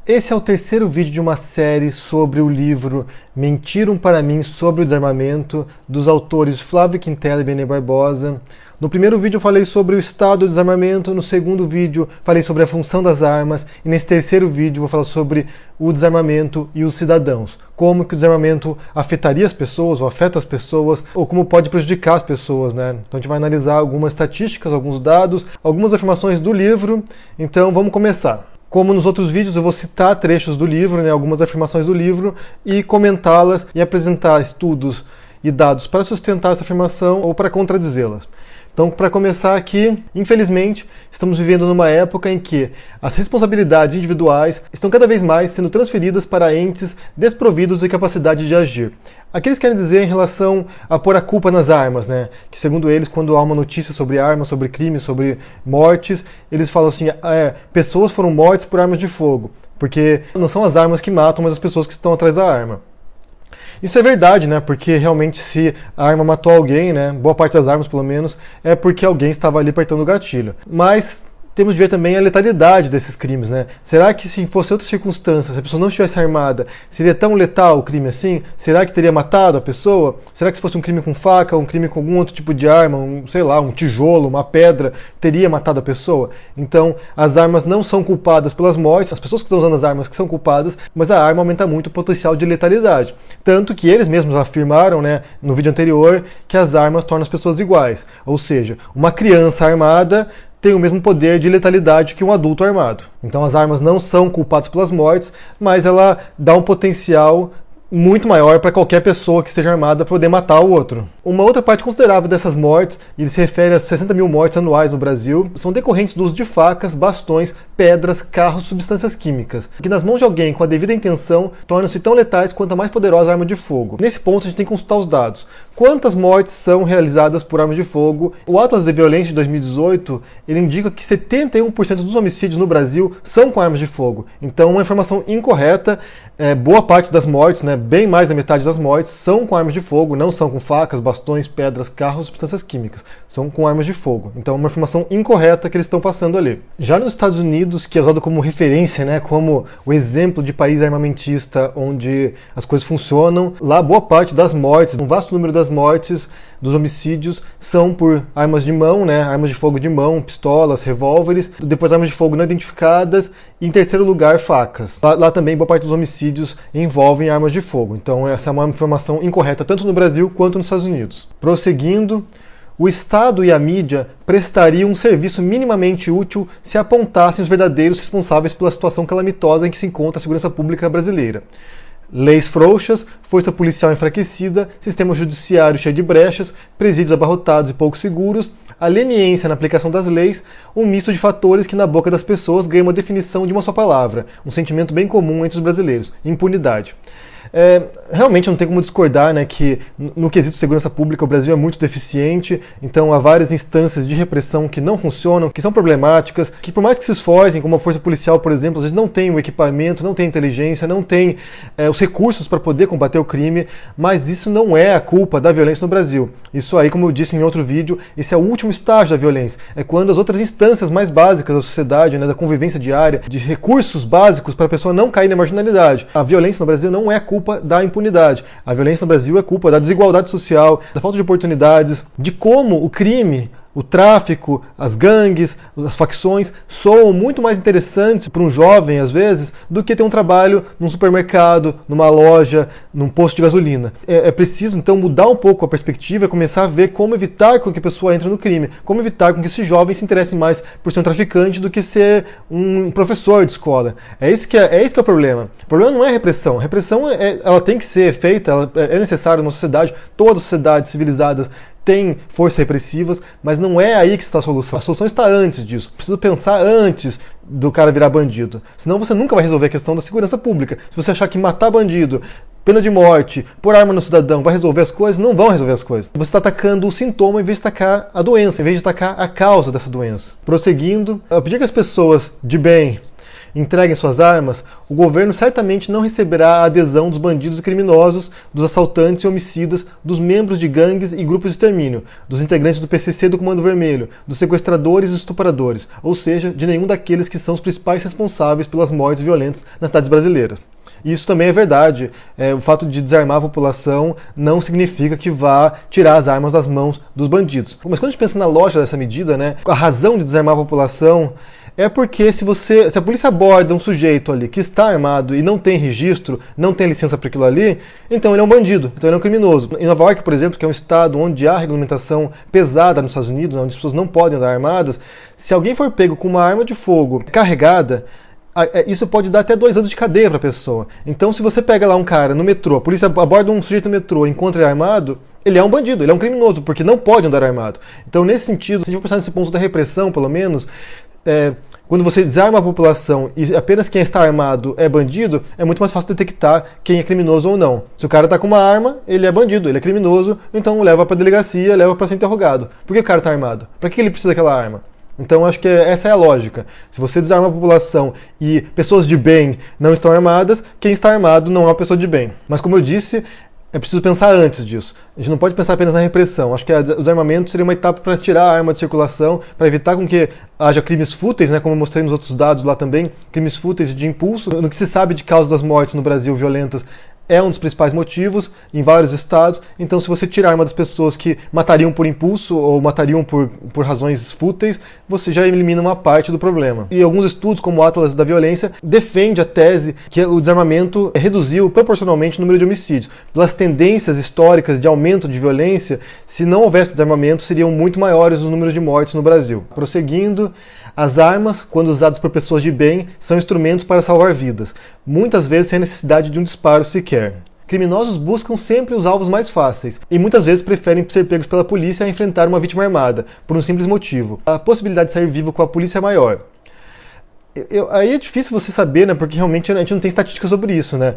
Esse é o terceiro vídeo de uma série sobre o livro Mentiram para mim sobre o desarmamento, dos autores Flávio Quintela e Benê Barbosa. No primeiro vídeo eu falei sobre o estado do desarmamento, no segundo vídeo falei sobre a função das armas, e nesse terceiro vídeo vou falar sobre o desarmamento e os cidadãos. Como que o desarmamento afetaria as pessoas, ou afeta as pessoas, ou como pode prejudicar as pessoas, né? Então a gente vai analisar algumas estatísticas, alguns dados, algumas afirmações do livro. Então vamos começar. Como nos outros vídeos, eu vou citar trechos do livro, né, algumas afirmações do livro, e comentá-las e apresentar estudos e dados para sustentar essa afirmação ou para contradizê-las. Então, para começar aqui, infelizmente, estamos vivendo numa época em que as responsabilidades individuais estão cada vez mais sendo transferidas para entes desprovidos de capacidade de agir. Aqui eles querem dizer em relação a pôr a culpa nas armas, né? Que segundo eles, quando há uma notícia sobre armas, sobre crimes, sobre mortes, eles falam assim, pessoas foram mortas por armas de fogo, porque não são as armas que matam, mas as pessoas que estão atrás da arma. Isso é verdade, né? Porque realmente se a arma matou alguém, né? Boa parte das armas, pelo menos, é porque alguém estava ali apertando o gatilho. Mas temos de ver também a letalidade desses crimes, né? Será que se fosse outras circunstâncias, se a pessoa não estivesse armada, seria tão letal o crime assim? Será que teria matado a pessoa? Será que se fosse um crime com faca, um crime com algum outro tipo de arma, sei lá, um tijolo, uma pedra, teria matado a pessoa? Então, as armas não são culpadas pelas mortes, as pessoas que estão usando as armas que são culpadas, mas a arma aumenta muito o potencial de letalidade. Tanto que eles mesmos afirmaram, né, no vídeo anterior, que as armas tornam as pessoas iguais. Ou seja, uma criança armada tem o mesmo poder de letalidade que um adulto armado. Então as armas não são culpadas pelas mortes, mas ela dá um potencial muito maior para qualquer pessoa que esteja armada poder matar o outro. Uma outra parte considerável dessas mortes, e ele se refere a 60 mil mortes anuais no Brasil, são decorrentes do uso de facas, bastões, pedras, carros, substâncias químicas, que nas mãos de alguém com a devida intenção tornam-se tão letais quanto a mais poderosa arma de fogo. Nesse ponto a gente tem que consultar os dados. Quantas mortes são realizadas por armas de fogo? O Atlas de Violência de 2018, ele indica que 71% dos homicídios no Brasil são com armas de fogo. Então, uma informação incorreta. Boa parte das mortes, né, bem mais da metade das mortes, são com armas de fogo, não são com facas, bastões, pedras, carros, substâncias químicas. São com armas de fogo. Então, uma informação incorreta que eles estão passando ali. Já nos Estados Unidos, que é usado como referência, né, como o exemplo de país armamentista onde as coisas funcionam, lá boa parte das mortes, um vasto número das mortes, dos homicídios, são por armas de mão, né? Armas de fogo de mão, pistolas, revólveres, depois armas de fogo não identificadas, e em terceiro lugar, facas. Lá também, boa parte dos homicídios envolvem armas de fogo. Então essa é uma informação incorreta tanto no Brasil quanto nos Estados Unidos. Prosseguindo, o Estado e a mídia prestariam um serviço minimamente útil se apontassem os verdadeiros responsáveis pela situação calamitosa em que se encontra a segurança pública brasileira. Leis frouxas, força policial enfraquecida, sistema judiciário cheio de brechas, presídios abarrotados e pouco seguros, a leniência na aplicação das leis, um misto de fatores que na boca das pessoas ganha uma definição de uma só palavra, um sentimento bem comum entre os brasileiros: impunidade. Realmente não tem como discordar, né, que no quesito de segurança pública o Brasil é muito deficiente, então há várias instâncias de repressão que não funcionam, que são problemáticas, que por mais que se esforcem, como a força policial, por exemplo, às vezes não tem o equipamento, não tem inteligência, não tem os recursos para poder combater o crime, mas isso não é a culpa da violência no Brasil. Isso aí, como eu disse em outro vídeo, esse é o último estágio da violência. É quando as outras instâncias mais básicas da sociedade, né, da convivência diária, de recursos básicos para a pessoa não cair na marginalidade. A violência no Brasil não é culpa da impunidade. A violência no Brasil é culpa da desigualdade social, da falta de oportunidades, de como o crime, o tráfico, as gangues, as facções soam muito mais interessantes para um jovem, às vezes, do que ter um trabalho num supermercado, numa loja, num posto de gasolina. É preciso, então, mudar um pouco a perspectiva e começar a ver como evitar com que a pessoa entre no crime, como evitar com que esse jovem se interesse mais por ser um traficante do que ser um professor de escola. É isso que é o problema. O problema não é a repressão. A repressão ela tem que ser feita, ela é necessária na sociedade, todas as sociedades civilizadas tem forças repressivas, mas não é aí que está a solução. A solução está antes disso. Precisa pensar antes do cara virar bandido. Senão você nunca vai resolver a questão da segurança pública. Se você achar que matar bandido, pena de morte, pôr arma no cidadão vai resolver as coisas, não vão resolver as coisas. Você está atacando o sintoma em vez de atacar a doença, em vez de atacar a causa dessa doença. Prosseguindo, eu pedi que as pessoas de bem entreguem suas armas, o governo certamente não receberá a adesão dos bandidos e criminosos, dos assaltantes e homicidas, dos membros de gangues e grupos de extermínio, dos integrantes do PCC do Comando Vermelho, dos sequestradores e estupradores, ou seja, de nenhum daqueles que são os principais responsáveis pelas mortes violentas nas cidades brasileiras. E isso também é verdade. O fato de desarmar a população não significa que vá tirar as armas das mãos dos bandidos. Mas quando a gente pensa na lógica dessa medida, né, a razão de desarmar a população é porque se a polícia aborda um sujeito ali que está armado e não tem registro, não tem licença para aquilo ali, então ele é um bandido, então ele é um criminoso. Em Nova York, por exemplo, que é um estado onde há regulamentação pesada nos Estados Unidos, onde as pessoas não podem andar armadas, se alguém for pego com uma arma de fogo carregada, isso pode dar até 2 anos de cadeia para a pessoa. Então, se você pega lá um cara no metrô, a polícia aborda um sujeito no metrô e encontra ele armado, ele é um bandido, ele é um criminoso, porque não pode andar armado. Então, nesse sentido, se a gente for pensar nesse ponto da repressão, pelo menos, quando você desarma a população e apenas quem está armado é bandido, é muito mais fácil detectar quem é criminoso ou não. Se o cara está com uma arma, ele é bandido, ele é criminoso, então leva para a delegacia, leva para ser interrogado. Por que o cara está armado? Para que ele precisa daquela arma? Então acho que essa é a lógica. Se você desarma a população e pessoas de bem não estão armadas, quem está armado não é uma pessoa de bem. Mas como eu disse, é preciso pensar antes disso. A gente não pode pensar apenas na repressão. Acho que o desarmamento seria uma etapa para tirar a arma de circulação, para evitar com que haja crimes fúteis, né, como eu mostrei nos outros dados lá também, crimes fúteis de impulso. No que se sabe de causa das mortes no Brasil violentas, é um dos principais motivos em vários estados. Então, se você tirar a arma das pessoas que matariam por impulso ou matariam por razões fúteis, você já elimina uma parte do problema. E alguns estudos, como o Atlas da Violência, defende a tese que o desarmamento reduziu proporcionalmente o número de homicídios. Pelas tendências históricas de aumento de violência, se não houvesse desarmamento, seriam muito maiores os números de mortes no Brasil. Prosseguindo, as armas, quando usadas por pessoas de bem, são instrumentos para salvar vidas, muitas vezes sem necessidade de um disparo sequer. Criminosos buscam sempre os alvos mais fáceis e muitas vezes preferem ser pegos pela polícia a enfrentar uma vítima armada, por um simples motivo: a possibilidade de sair vivo com a polícia é maior. Aí é difícil você saber, né, porque realmente a gente não tem estatística sobre isso, né?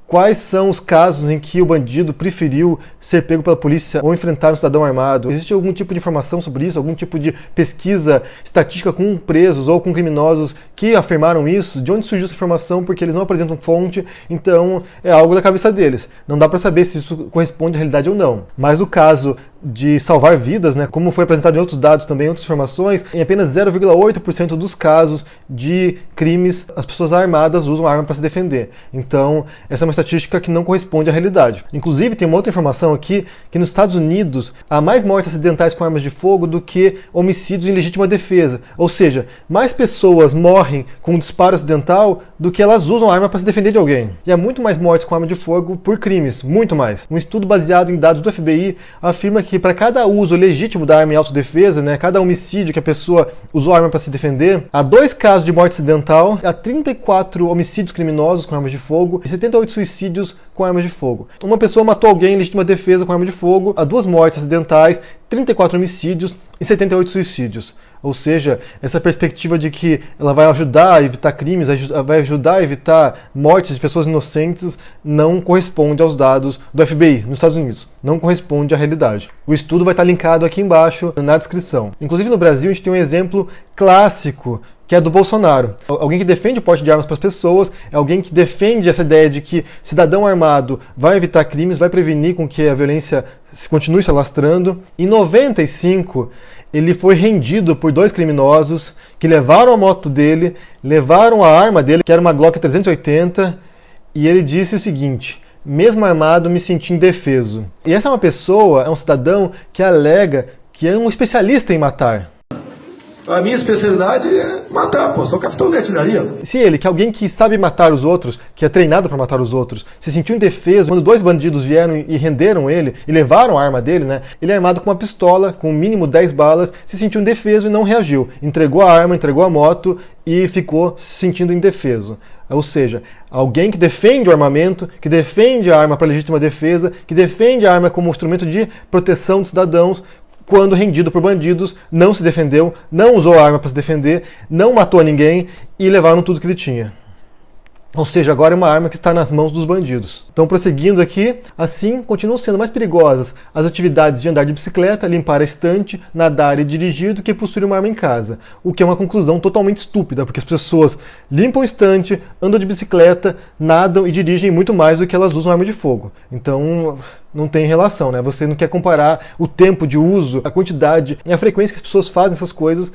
Quais são os casos em que o bandido preferiu ser pego pela polícia ou enfrentar um cidadão armado? Existe algum tipo de informação sobre isso? Algum tipo de pesquisa estatística com presos ou com criminosos que afirmaram isso? De onde surgiu essa informação? Porque eles não apresentam fonte, então é algo da cabeça deles. Não dá para saber se isso corresponde à realidade ou não. Mas no caso de salvar vidas, né, como foi apresentado em outros dados também, em outras informações, em apenas 0,8% dos casos de crimes, as pessoas armadas usam arma para se defender. Então, essa é uma estatística que não corresponde à realidade. Inclusive, tem uma outra informação aqui, que nos Estados Unidos há mais mortes acidentais com armas de fogo do que homicídios em legítima defesa. Ou seja, mais pessoas morrem com um disparo acidental do que elas usam a arma para se defender de alguém. E há muito mais mortes com arma de fogo por crimes, muito mais. Um estudo baseado em dados do FBI afirma que para cada uso legítimo da arma em autodefesa, né, cada homicídio que a pessoa usou a arma para se defender, há 2 casos de morte acidental, há 34 homicídios criminosos com armas de fogo e 78 suicídios com armas de fogo. Uma pessoa matou alguém em legítima defesa com arma de fogo, há 2 mortes acidentais, 34 homicídios e 78 suicídios. Ou seja, essa perspectiva de que ela vai ajudar a evitar crimes, vai ajudar a evitar mortes de pessoas inocentes, não corresponde aos dados do FBI nos Estados Unidos. Não corresponde à realidade. O estudo vai estar linkado aqui embaixo na descrição. Inclusive no Brasil a gente tem um exemplo clássico, que é do Bolsonaro. Alguém que defende o porte de armas para as pessoas, é alguém que defende essa ideia de que cidadão armado vai evitar crimes, vai prevenir com que a violência continue se alastrando. Em 95, ele foi rendido por 2 criminosos que levaram a moto dele, levaram a arma dele, que era uma Glock 380, e ele disse o seguinte: mesmo armado, me senti indefeso. E essa é uma pessoa, é um cidadão que alega que é um especialista em matar. A minha especialidade é matar, pô, sou capitão de artilharia. Se ele, que é alguém que sabe matar os outros, que é treinado para matar os outros, se sentiu indefeso quando 2 bandidos vieram e renderam ele e levaram a arma dele, né? Ele é armado com uma pistola, com mínimo 10 balas, se sentiu indefeso e não reagiu. Entregou a arma, entregou a moto e ficou se sentindo indefeso. Ou seja, alguém que defende o armamento, que defende a arma para legítima defesa, que defende a arma como instrumento de proteção dos cidadãos, quando rendido por bandidos, não se defendeu, não usou a arma para se defender, não matou ninguém e levaram tudo que ele tinha. Ou seja, agora é uma arma que está nas mãos dos bandidos. Então, prosseguindo aqui, assim, continuam sendo mais perigosas as atividades de andar de bicicleta, limpar a estante, nadar e dirigir do que possuir uma arma em casa. O que é uma conclusão totalmente estúpida, porque as pessoas limpam a estante, andam de bicicleta, nadam e dirigem muito mais do que elas usam arma de fogo. Então, não tem relação, né? Você não quer comparar o tempo de uso, a quantidade e a frequência que as pessoas fazem essas coisas,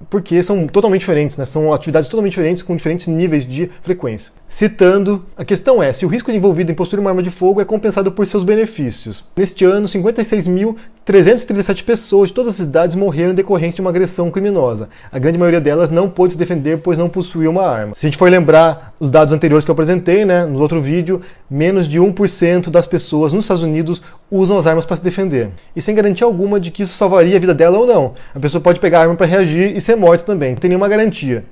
porque são totalmente diferentes, né? São atividades totalmente diferentes com diferentes níveis de frequência. Citando, a questão é se o risco envolvido em possuir uma arma de fogo é compensado por seus benefícios. Neste ano, 56.337 pessoas de todas as idades morreram em decorrência de uma agressão criminosa. A grande maioria delas não pôde se defender, pois não possuía uma arma. Se a gente for lembrar os dados anteriores que eu apresentei, né, no outro vídeo, menos de 1% das pessoas nos Estados Unidos usam as armas para se defender. E sem garantia alguma de que isso salvaria a vida dela ou não. A pessoa pode pegar a arma para reagir e ser morta também. Não tem nenhuma garantia.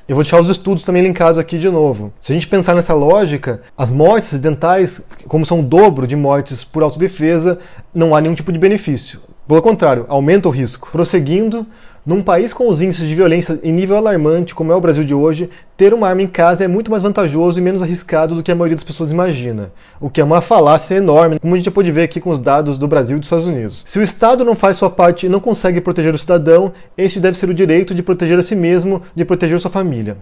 Eu vou deixar os estudos também linkados aqui de novo. Se a gente pensar nessa lógica, as mortes acidentais, como são o dobro de mortes por autodefesa, não há nenhum tipo de benefício. Pelo contrário, aumenta o risco. Prosseguindo, num país com os índices de violência em nível alarmante, como é o Brasil de hoje, ter uma arma em casa é muito mais vantajoso e menos arriscado do que a maioria das pessoas imagina, o que é uma falácia enorme, como a gente já pode ver aqui com os dados do Brasil e dos Estados Unidos. Se o Estado não faz sua parte e não consegue proteger o cidadão, este deve ser o direito de proteger a si mesmo, de proteger sua família.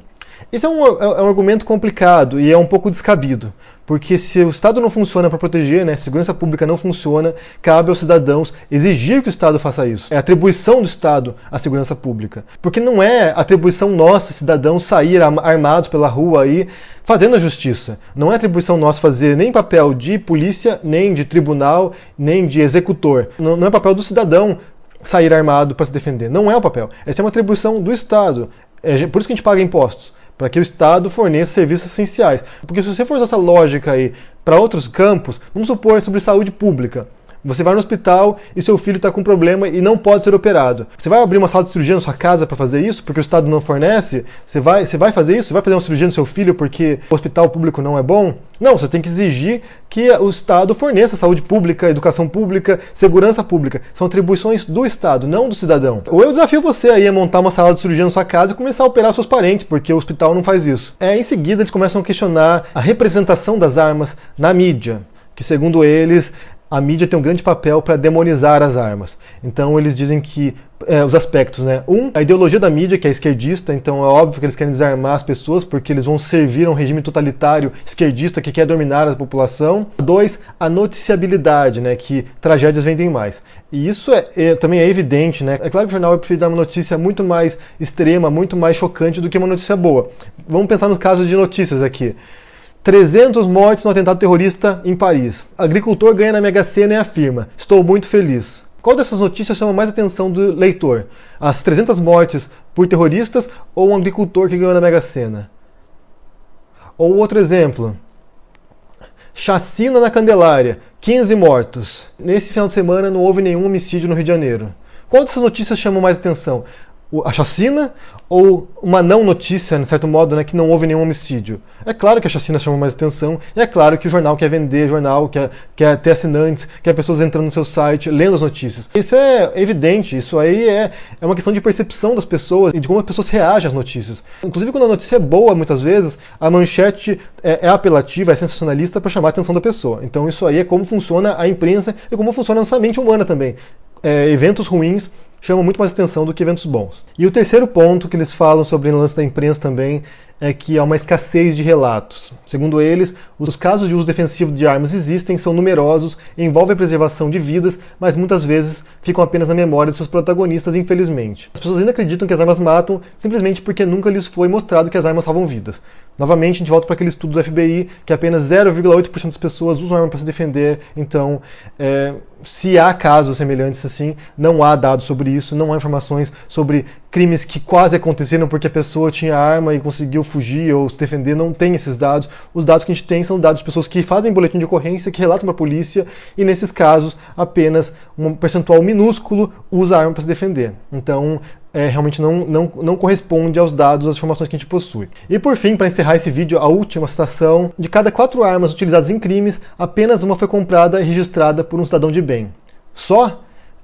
Esse é um argumento complicado e é um pouco descabido, porque se o Estado não funciona para proteger, né, se a segurança pública não funciona, cabe aos cidadãos exigir que o Estado faça isso. É atribuição do Estado à segurança pública. Porque não é atribuição nossa, cidadãos, sair armados pela rua aí fazendo a justiça. Não é atribuição nossa fazer nem papel de polícia, nem de tribunal, nem de executor. Não é papel do cidadão sair armado para se defender. Não é o papel. Essa é uma atribuição do Estado. É por isso que a gente paga impostos, para que o Estado forneça serviços essenciais. Porque se você for usar essa lógica aí para outros campos, vamos supor sobre saúde pública. Você vai no hospital e seu filho está com um problema e não pode ser operado. Você vai abrir uma sala de cirurgia na sua casa para fazer isso, porque o Estado não fornece? Você vai fazer isso? Você vai fazer uma cirurgia no seu filho porque o hospital público não é bom? Não, você tem que exigir que o Estado forneça saúde pública, educação pública, segurança pública. São atribuições do Estado, não do cidadão. Ou eu desafio você aí a montar uma sala de cirurgia na sua casa e começar a operar seus parentes, porque o hospital não faz isso. Em seguida, eles começam a questionar a representação das armas na mídia, que segundo eles, a mídia tem um grande papel para demonizar as armas. Então eles dizem que os aspectos, né? A ideologia da mídia, que é esquerdista, então é óbvio que eles querem desarmar as pessoas porque eles vão servir a um regime totalitário esquerdista que quer dominar a população. 2, a noticiabilidade, né? Que tragédias vendem mais. E isso também é evidente, né? É claro que o jornal prefere dar uma notícia muito mais extrema, muito mais chocante do que uma notícia boa. Vamos pensar no caso de notícias aqui. 300 mortes no atentado terrorista em Paris. Agricultor ganha na Mega Sena e afirma: estou muito feliz. Qual dessas notícias chama mais atenção do leitor? As 300 mortes por terroristas ou um agricultor que ganhou na Mega Sena? Ou outro exemplo. Chacina na Candelária, 15 mortos. Nesse final de semana não houve nenhum homicídio no Rio de Janeiro. Qual dessas notícias chama mais atenção? A chacina ou uma não notícia, de certo modo, né, que não houve nenhum homicídio? É claro que a chacina chama mais atenção, e é claro que o jornal quer vender, quer ter assinantes, quer pessoas entrando no seu site, lendo as notícias. Isso é evidente, isso aí é uma questão de percepção das pessoas e de como as pessoas reagem às notícias. Inclusive, quando a notícia é boa, muitas vezes, a manchete é apelativa, é sensacionalista para chamar a atenção da pessoa. Então isso aí é como funciona a imprensa e como funciona a nossa mente humana também. Eventos ruins chamam muito mais atenção do que eventos bons. E o terceiro ponto que eles falam sobre o lance da imprensa também é que há uma escassez de relatos. Segundo eles, os casos de uso defensivo de armas existem, são numerosos, envolvem a preservação de vidas, mas muitas vezes ficam apenas na memória de seus protagonistas, infelizmente. As pessoas ainda acreditam que as armas matam simplesmente porque nunca lhes foi mostrado que as armas salvam vidas. Novamente, a gente volta para aquele estudo do FBI, que apenas 0,8% das pessoas usam arma para se defender. Então, se há casos semelhantes assim, não há dados sobre isso, não há informações sobre crimes que quase aconteceram porque a pessoa tinha arma e conseguiu fugir ou se defender, não tem esses dados. Os dados que a gente tem são dados de pessoas que fazem boletim de ocorrência, que relatam para a polícia, e nesses casos, apenas um percentual minúsculo usa arma para se defender. Então, realmente não corresponde aos dados, às informações que a gente possui. E por fim, para encerrar esse vídeo, a última citação: de cada 4 armas utilizadas em crimes, apenas uma foi comprada e registrada por um cidadão de bem. Só?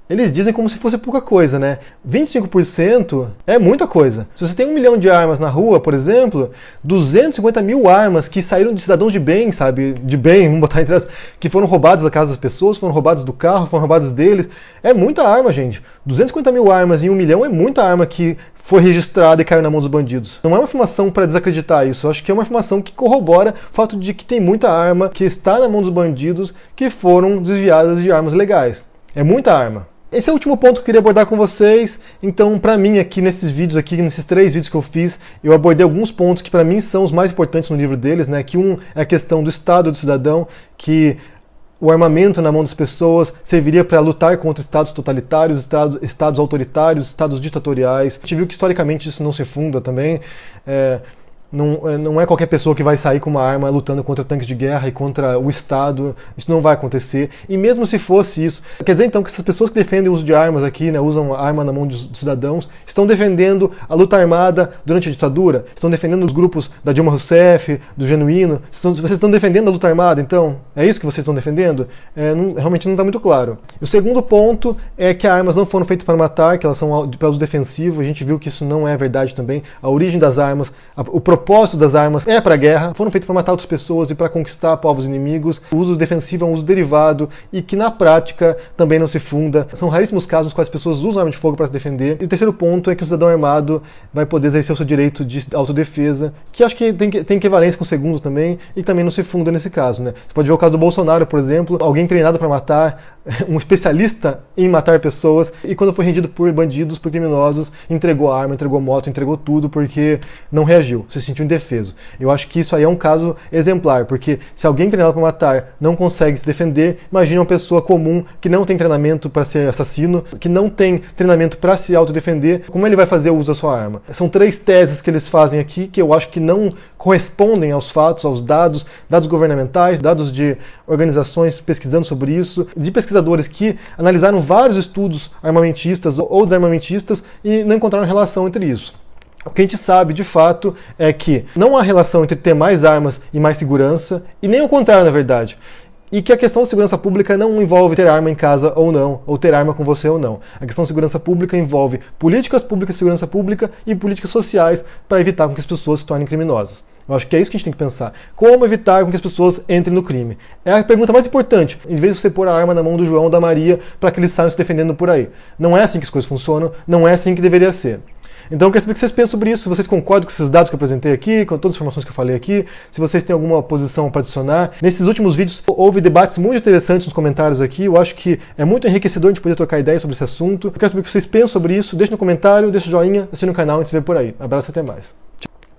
eles dizem como se fosse pouca coisa, né? 25% é muita coisa. Se você tem 1 milhão de armas na rua, por exemplo, 250 mil armas que saíram de cidadãos de bem, sabe? De bem, vamos botar entre as... que foram roubadas da casa das pessoas, foram roubadas do carro, foram roubadas deles. É muita arma, gente. 250 mil armas em 1 milhão é muita arma que foi registrada e caiu na mão dos bandidos. Não é uma informação para desacreditar isso, eu acho que é uma informação que corrobora o fato de que tem muita arma que está na mão dos bandidos que foram desviadas de armas legais. É muita arma. Esse é o último ponto que eu queria abordar com vocês. Então, para mim, aqui nesses vídeos, nesses 3 vídeos que eu fiz, eu abordei alguns pontos que para mim são os mais importantes no livro deles, né? Que um é a questão do Estado do cidadão, que o armamento na mão das pessoas serviria para lutar contra estados totalitários, estados autoritários, estados ditatoriais. A gente viu que historicamente isso não se funda também. Não é qualquer pessoa que vai sair com uma arma lutando contra tanques de guerra e contra o Estado. Isso não vai acontecer. E mesmo se fosse isso, quer dizer então que essas pessoas que defendem o uso de armas aqui, né, usam a arma na mão dos cidadãos, estão defendendo a luta armada durante a ditadura? Estão defendendo os grupos da Dilma Rousseff, do Genuíno? Vocês estão defendendo a luta armada, então? É isso que vocês estão defendendo? Realmente não está muito claro. E o segundo ponto é que as armas não foram feitas para matar, que elas são para uso defensivo. A gente viu que isso não é verdade também. A origem das armas, o propósito das armas é para a guerra, foram feitas para matar outras pessoas e para conquistar povos inimigos. O uso defensivo é um uso derivado e que na prática também não se funda. São raríssimos casos nos quais as pessoas usam arma de fogo para se defender. E o terceiro ponto é que o cidadão armado vai poder exercer o seu direito de autodefesa, que acho que tem equivalência com o segundo também, e também não se funda nesse caso, né? Você pode ver o caso do Bolsonaro, por exemplo, alguém treinado para matar, um especialista em matar pessoas, e quando foi rendido por bandidos, por criminosos, entregou a arma, entregou moto, entregou tudo porque não reagiu, se sentiu indefeso. Eu acho que isso aí é um caso exemplar, porque se alguém treinado para matar não consegue se defender, imagine uma pessoa comum que não tem treinamento para ser assassino, que não tem treinamento para se autodefender, como ele vai fazer o uso da sua arma? São 3 teses que eles fazem aqui que eu acho que não correspondem aos fatos, aos dados governamentais, dados de organizações pesquisando sobre isso, de pesquisadores que analisaram vários estudos armamentistas ou desarmamentistas e não encontraram relação entre isso. O que a gente sabe, de fato, é que não há relação entre ter mais armas e mais segurança, e nem o contrário, na verdade. E que a questão de segurança pública não envolve ter arma em casa ou não, ou ter arma com você ou não. A questão de segurança pública envolve políticas públicas de segurança pública e políticas sociais para evitar com que as pessoas se tornem criminosas. Eu acho que é isso que a gente tem que pensar. Como evitar com que as pessoas entrem no crime? É a pergunta mais importante, em vez de você pôr a arma na mão do João ou da Maria para que eles saiam se defendendo por aí. Não é assim que as coisas funcionam, não é assim que deveria ser. Então eu quero saber o que vocês pensam sobre isso, se vocês concordam com esses dados que eu apresentei aqui, com todas as informações que eu falei aqui, se vocês têm alguma posição para adicionar. Nesses últimos vídeos houve debates muito interessantes nos comentários aqui, eu acho que é muito enriquecedor a gente poder trocar ideias sobre esse assunto. Eu quero saber o que vocês pensam sobre isso, deixe no comentário, deixe o joinha, assine o canal e a gente se vê por aí. Abraço e até mais.